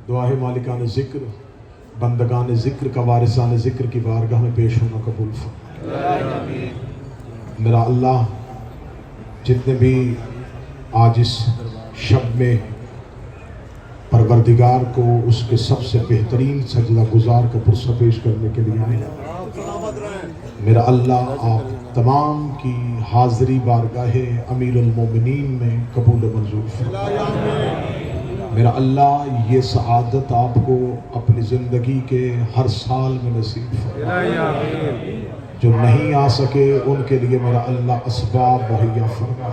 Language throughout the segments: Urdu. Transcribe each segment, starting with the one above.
دعائے مالکان ذکر بندگان ذکر کا وارثان ذکر کی بارگاہ میں پیش ہونا قبول فرما۔ میرا اللہ جتنے بھی آج اس شب میں پروردگار کو اس کے سب سے بہترین سجدہ گزار کا پرسہ پیش کرنے کے لیے آئے، میرا اللہ آپ تمام کی حاضری بارگاہ امیر المومنین میں قبول و منظور فرما۔ میرا اللہ یہ سعادت آپ کو اپنی زندگی کے ہر سال میں نصیب فرما۔ جو نہیں آ سکے ان کے لیے میرا اللہ اسباب مہیا فرما۔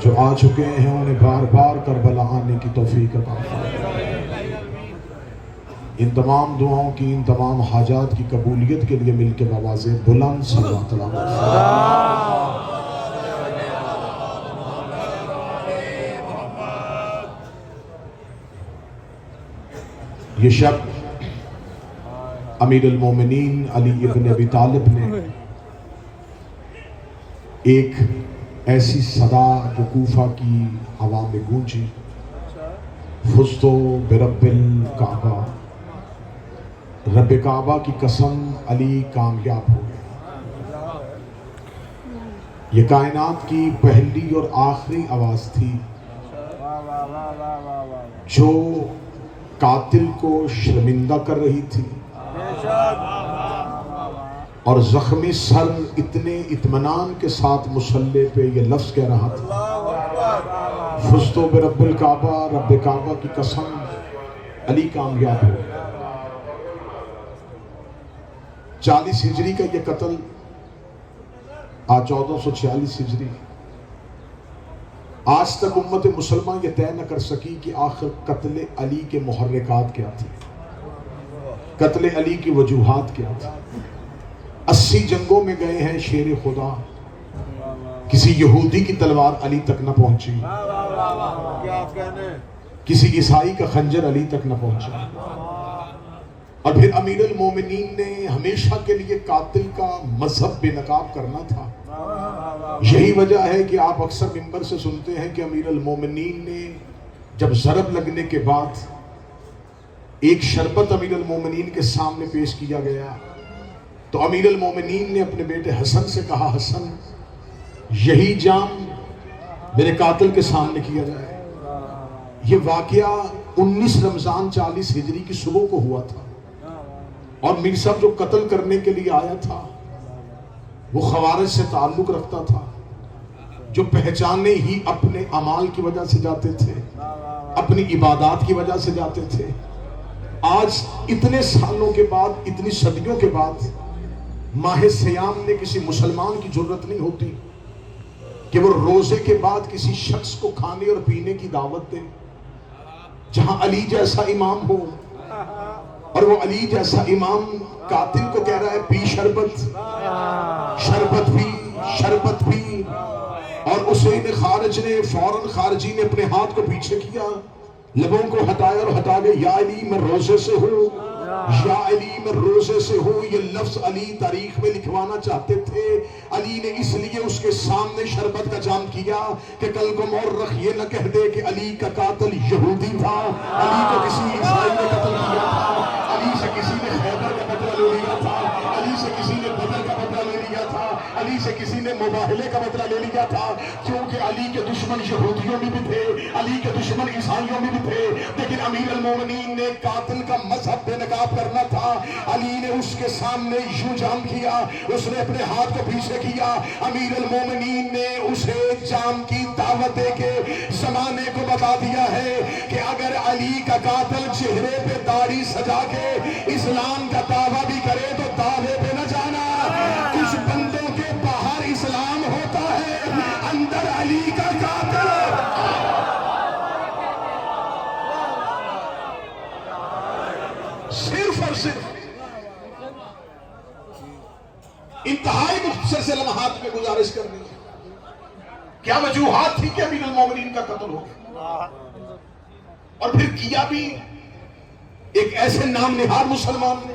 جو آ چکے ہیں انہیں بار بار کربلا آنے کی توفیق عطا فرما۔ ان تمام دعاؤں کی ان تمام حاجات کی قبولیت کے لیے مل کے بواز بلند صلوات اللہ علیہ۔ یہ شب امیر المومنین علی ابن ابی طالب نے ایک ایسی صدا جو کوفہ کی ہوا میں گونجی، فزت برب الکعبہ، رب کعبہ کی قسم علی کامیاب ہو گیا۔ یہ کائنات کی پہلی اور آخری آواز تھی جو قاتل کو شرمندہ کر رہی تھی اور زخمی سر اتنے اطمینان کے ساتھ مصلی پہ یہ لفظ کہہ رہا تھا، فزت برب الکعبہ، رب کعبہ کی قسم علی کامیاب ہو گیا۔ 40 ہجری کا یہ قتل آج 1446 ہجری، آج تک امت مسلمہ یہ طے نہ کر سکی کہ آخر قتل علی کے محرکات کیا تھے، قتل علی کی وجوہات کیا تھی۔ 80 جنگوں میں گئے ہیں شیر خدا، کسی یہودی کی تلوار علی تک نہ پہنچی، کسی عیسائی کا خنجر علی تک نہ پہنچا۔ اور پھر امیر المومنین نے ہمیشہ کے لیے قاتل کا مذہب بے نقاب کرنا تھا۔ یہی وجہ ہے کہ آپ اکثر منبر سے سنتے ہیں کہ امیر المومنین نے جب ضرب لگنے کے بعد ایک شربت امیر المومنین کے سامنے پیش کیا گیا تو امیر المومنین نے اپنے بیٹے حسن سے کہا، حسن یہی جام میرے قاتل کے سامنے کیا جائے۔ یہ واقعہ 19 رمضان 40 ہجری کی صبح کو ہوا تھا، اور میر صاحب جو قتل کرنے کے لیے آیا تھا وہ خوارج سے تعلق رکھتا تھا، جو پہچانے ہی اپنے اعمال کی وجہ سے جاتے تھے، اپنی عبادات کی وجہ سے جاتے تھے۔ آج اتنے سالوں کے بعد، اتنی صدیوں کے بعد ماہ سیام میں کسی مسلمان کی جرت نہیں ہوتی کہ وہ روزے کے بعد کسی شخص کو کھانے اور پینے کی دعوت دے جہاں علی جیسا امام ہو، اور وہ علی جیسا امام قاتل کو کہہ رہا ہے پی شربت، شربت بھی، شربت بھی۔ اور حسین خارج نے فوراً، خارجی نے اپنے ہاتھ کو پیچھے کیا، لبوں کو ہٹایا اور ہٹا گئے، یا علی میں روزے سے ہوں، یا علی میں روزے سے ہوں۔ یہ لفظ علی تاریخ میں لکھوانا چاہتے تھے۔ علی نے اس لیے اس کے سامنے شربت کا جام کیا کہ کل کو مورخ یہ نہ کہہ دے کہ علی کا قاتل یہودی تھا، علی کو کسی عیسائی نے قتل کیا تھا، علی سے کسی نے خیبر کا بدلہ لے لیا تھا، علی سے کسی نے بدر کا بدلہ لے لیا تھا، علی سے کسی نے مباہلے کا بدلہ لے لیا تھا، کیونکہ علی کے دشمن یہودیوں میں بھی تھے، علی کے دشمن عیسائیوں میں بھی تھے۔ لیکن امیر المومنین نے قاتل کا مذہب بے نقاب کرنا تھا۔ علی نے اس کے سامنے یوں جام کیا، اس نے اپنے ہاتھ کو پیچھے کیا۔ امیر المومنین نے اسے جام کی دعوت دے کے زمانے کو بتا دیا ہے کہ اگر علی کا قاتل چہرے پہ داڑھی سجا کے اسلام کا دعویٰ بھی کرے تو دعوے پہ نہ جانا۔ کچھ بندوں کے باہر اسلام ہوتا ہے، اندر علی کا قاتل۔ صرف اور صرف انتہائی مختصر سے لمحات میں گزارش کرنی ہے، کیا وجوہات تھی کہ امیر المومنین کا قتل ہو گیا، اور پھر کیا بھی ایک ایسے نام نہاد مسلمان نے۔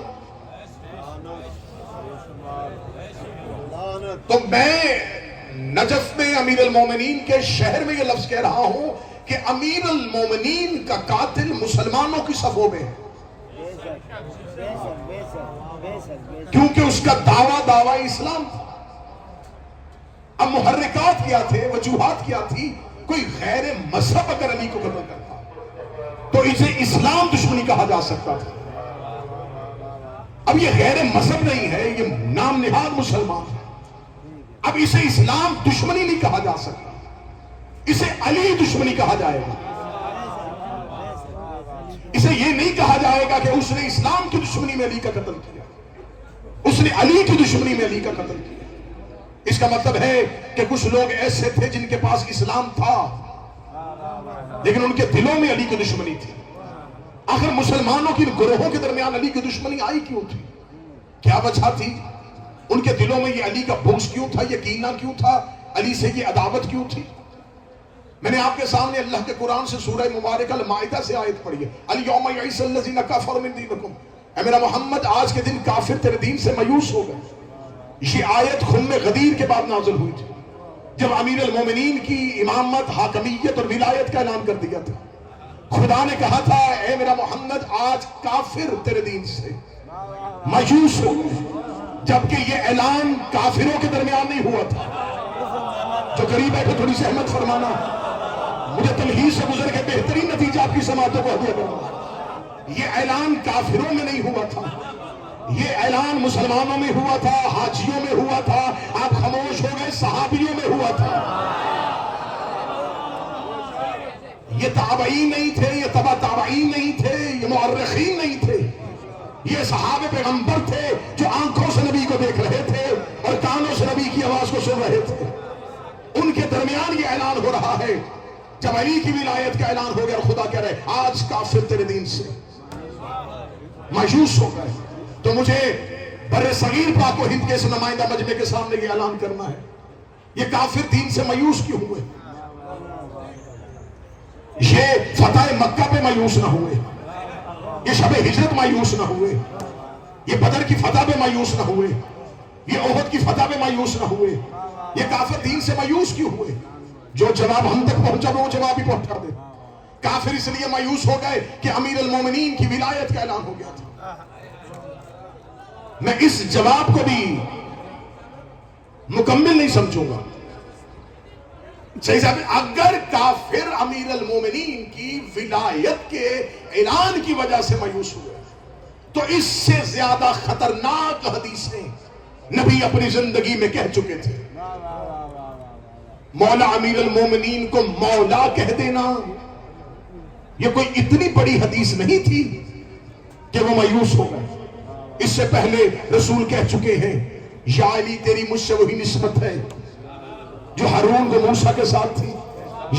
تو میں نجف میں امیر المومنین کے شہر میں یہ لفظ کہہ رہا ہوں کہ امیر المومنین کا قاتل مسلمانوں کی صفوں میں ہے، کیونکہ اس کا دعویٰ اسلام تھا۔ اب محرکات کیا تھے، وجوہات کیا تھی؟ کوئی غیر مذہب اگر علی کو قتل کرتا تو اسے اسلام دشمنی کہا جا سکتا تھا۔ اب یہ غیر مذہب نہیں ہے، یہ نام نہاد مسلمان ہے، اب اسے اسلام دشمنی نہیں کہا جا سکتا، اسے علی دشمنی کہا جائے گا۔ اسے یہ نہیں کہا جائے گا کہ اس نے اسلام کی دشمنی میں علی کا قتل کیا، اس نے علی کی دشمنی میں علی کا قتل کیا۔ اس کا مطلب ہے کہ کچھ لوگ ایسے تھے جن کے پاس اسلام تھا لیکن ان کے دلوں میں علی کی دشمنی تھی۔ آخر مسلمانوں کی گروہوں کے درمیان علی کی دشمنی آئی کیوں تھی؟ کیا وجہ تھی؟ ان کے دلوں میں یہ علی کا بغض کیوں تھا، یہ کینہ کیوں تھا، علی سے یہ عداوت کیوں تھی؟ میں نے آپ کے سامنے اللہ کے قرآن سے سورہ مبارکہ المائدہ سے آیت پڑھی ہے، الیوم یئس الذین کفروا من دینکم، اے میرا محمد آج کے دن کافر تیرے دین سے مایوس ہو گئے۔ یہ آیت خم غدیر کے بعد نازل ہوئی تھی، جب امیر المومنین کی امامت، حاکمیت اور ولایت کا اعلان کر دیا تھا۔ خدا نے کہا تھا اے میرا محمد آج کافر تیرے دین سے مایوس ہو گئے، جبکہ یہ اعلان کافروں کے درمیان نہیں ہوا تھا۔ جو قریب ہے کہ تھوڑی سہمت فرمانا، مجھے تمہید سے گزر کے بہترین نتیجہ آپ کی سماعتوں کو ہدیہ کرنا۔ یہ اعلان کافروں میں نہیں ہوا تھا، یہ اعلان مسلمانوں میں ہوا تھا، حاجیوں میں ہوا تھا، آپ خاموش ہو گئے، صحابیوں میں ہوا تھا۔ یہ تابعین نہیں تھے، یہ تبع تابعین نہیں تھے، یہ مؤرخین نہیں تھے، یہ صحابہ پیغمبر تھے جو آنکھوں سے نبی کو دیکھ رہے تھے اور کانوں سے نبی کی آواز کو سن رہے تھے۔ ان کے درمیان یہ اعلان ہو رہا ہے جب علی کی ولایت کا اعلان ہو گیا اور خدا کہہ رہے آج کافر تیرے دین سے مایوس ہو گئے۔ تو مجھے بر صغیر پاک و ہند کے اس نمائندہ مجمع کے سامنے یہ اعلان کرنا ہے، یہ کافر دین سے مایوس کیوں ہوئے؟ یہ فتح مکہ پہ مایوس نہ ہوئے، یہ شب ہجرت مایوس نہ ہوئے، یہ بدر کی فتح پہ مایوس نہ ہوئے، یہ احد کی فتح پہ مایوس نہ ہوئے، یہ کافر دین سے مایوس کیوں ہوئے؟ جو جواب ہم تک پہنچا وہ جواب ہی پہنچا دے۔ کافر اس لیے مایوس ہو گئے کہ امیر المومنین کی ولایت کا اعلان ہو گیا تھا۔ میں اس جواب کو بھی مکمل نہیں سمجھوں گا۔ صحیح صاحب، اگر کافر امیر المومنین کی ولایت کے اعلان کی وجہ سے مایوس ہوئے تو اس سے زیادہ خطرناک حدیثیں نبی اپنی زندگی میں کہہ چکے تھے۔ مولا امیر المومنین کو مولا کہہ دینا یہ کوئی اتنی بڑی حدیث نہیں تھی کہ وہ مایوس ہو گئے۔ اس سے پہلے رسول کہہ چکے ہیں یا علی تیری مجھ سے وہی نسبت ہے جو ہارون کو موسیٰ کے ساتھ تھی۔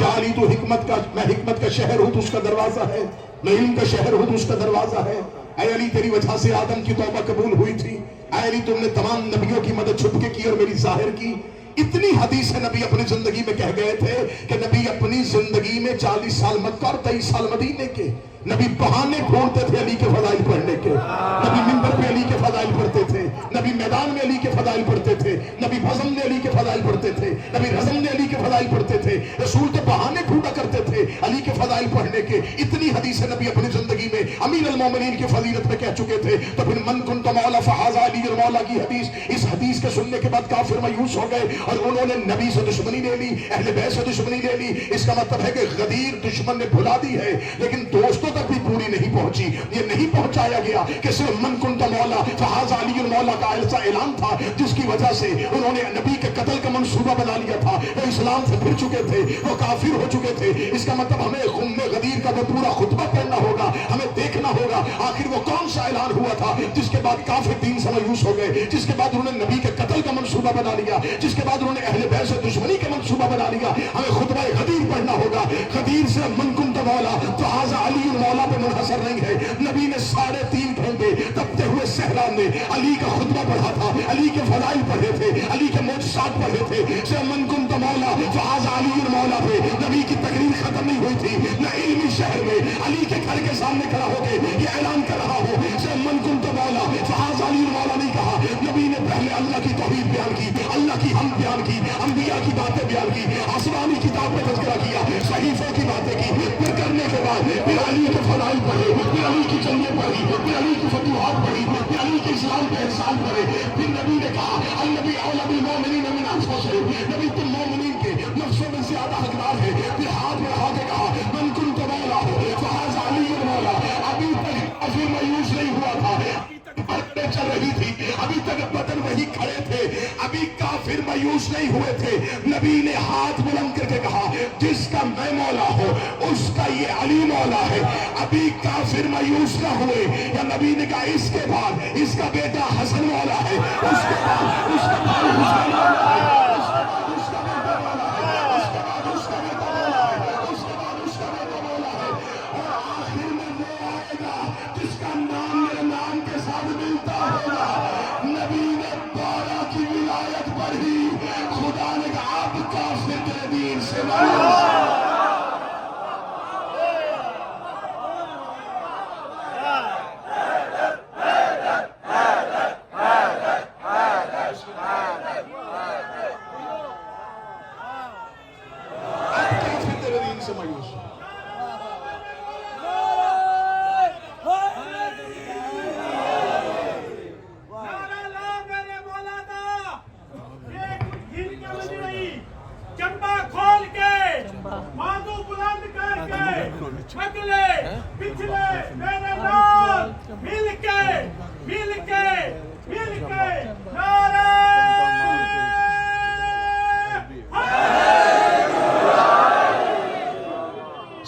یا علی تو میں حکمت کا شہر ہوں تو اس کا دروازہ ہے، میں علم کا شہر ہوں تو اس کا دروازہ ہے۔ اے علی تیری وجہ سے آدم کی توبہ قبول ہوئی تھی، اے علی تم نے تمام نبیوں کی مدد چھپ کے کی اور میری ظاہر کی۔ اتنی حدیثیں نبی اپنی زندگی میں کہہ گئے تھے کہ نبی اپنی زندگی میں 40 سال مکہ اور 23 سال مدینے کے نبی بہانے ڈھونڈتے تھے علی کے فضائل پڑھنے کے۔ نبی منبر پہ علی کے فضائل پڑھتے تھے، نبی میدان میں علی کے فضائل پڑھتے تھے، نبی بزم میں علی کے فضائل پڑھتے تھے، نبی رزم میں علی کے فضائل پڑھتے تھے۔ رسول تو بہانے ڈھونڈا کرتے تھے علی کے فضائل پڑھنے کے۔ اتنی حدیثیں نبی اپنی زندگی میں امیر المومنین کی فضیلت میں کہہ چکے تھے۔ تو پھر من کنت مولا فہذا علی المولا کی حدیث، اس حدیث کے سننے کے بعد کافر مایوس ہو گئے اور انہوں نے نبی سے دشمنی لے لی، اہل بیت سے دشمنی لے لی۔ اس کا مطلب ہے کہ غدیر دشمن نے بھلا دی ہے لیکن دوستوں تک بھی پوری نہیں پہنچی۔ یہ نہیں پہنچایا گیا کہ صرف من کنت مولا فہذا علی المولا کا ایسا اعلان تھا جس کی وجہ سے انہوں نے نبی کے قتل کا منصوبہ بنا لیا تھا۔ وہ اسلام سے پھر چکے تھے، وہ کافر ہو چکے تھے۔ اس کا مطلب ہمیں خم غدیر کا وہ پورا خطبہ پڑھنا ہوگا، ہمیں دیکھنا ہوگا آخر وہ کون سا اعلان ہوا تھا جس کے بعد کافر دین سے مایوس ہو گئے، جس کے بعد انہوں نے نبی کے قتل کا منصوبہ بنا لیا، جس کے بعد انہوں نے اہل بیت سے دشمنی کا منصوبہ بنا لیا۔ ہمیں خطبہ غدیر پڑھنا ہوگا۔ غدیر سے من کنت مولا فہذا علی المولا پہ منحصر نہیں ہے۔ نبی نے 3.5 گھنٹے تپتے ہوئے صحرا میں علی کا خطبہ پڑھا تھا، علی کے فضائل پڑھے تھے، علی کے معجزات پڑھے تھے۔ سے من کنت مولا فہذا علی المولا پہ نبی کی تقریر ختم نہیں ہوئی تھی۔ نہ علمی شہر میں علی کے گھر کے سامنے کھڑا ہو کے یہ اعلان کر رہا ہو سے من کنت مولا فہذا علی المولا نہیں کہا۔ نبی نے پہلے اللہ کی توحید بیان کی، اللہ کی حمد بیان کی، انبیاء کی باتیں بیان کی، آسمانی کتاب میں تذکرہ کیا، صحیفوں کی باتیں کی، پھر کرنے کے بعد پھر علی کے فضائل پڑھے، پھر علی کی جنگیں پڑھی، پھر علی کی فتوحات پڑھی، پھر علی کے اسلام پہ احسان پڑھے. پھر نبی نے کہا النبی اولی بالمؤمنین من انفسہم، نبی تم مومنین کے نفسوں میں زیادہ حقدار ہے. پھر ہاتھ بڑھا کے کہا من کنت مولا فہذا علی مولا. ابھی تک کافر مایوس نہیں ہوا تھا، باتیں چل رہی تھی، ابھی تک بدر وہی کھڑے تھے، ابھی کافر مایوس نہیں ہوئے تھے. نبی نے ہاتھ بلند کر کے کہا جس کا میں مولا ہوں اس کا یہ علی مولا ہے. ابھی کافر مایوس نہ ہوئے. یا نبی نے کہا اس کے بعد اس کا بیٹا حسن مولا ہے، اس کے بعد اس کا بھائی حسین مولا ہے، اس کے بعد اس کا بیٹا مولا ہے، اس کے بعد اس کا بیٹا مولا ہے، اس کے بعد اس کا بیٹا مولا ہے. اور آخر میں وہ آئے گا جس کا نام میرے نام کے ساتھ ملتا ہوگا. نبی نے 12 کی ولایت پڑھی. خدا نے کہا اب کافر تیرے دین سے مایوس.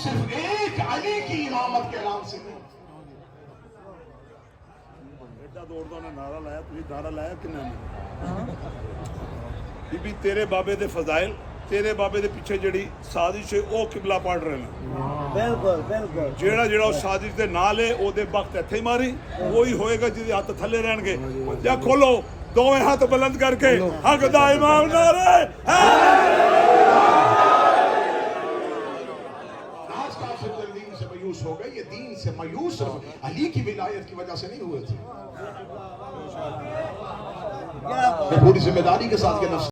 صرف ایک علی کی امامت کے اعلان سے نہیں. ایڈا دوڑ نے نعرہ لایا، تھی نعرہ لایا کہ نہیں؟ بی بی تیرے بابے دے فضائل، تیرے بابے دے پیچھے جڑی سازش ہے وہ قبلہ پڑھ رہے ہیں. بالکل بالکل. جیڑا اس سازش دے نال ہے او دے وقت اتھے ہی ماری، وہی ہوئے گا جدے ہاتھ تھلے رہن گے. یا کھولو دوویں ہاتھ بلند کر کے حق دا امام نعرہ ہو گئے. یہ دین سے مایوس علی کی ولایت کی وجہ سے نہیں ہوئے تھے. میں پوری ذمہ داری کے ساتھ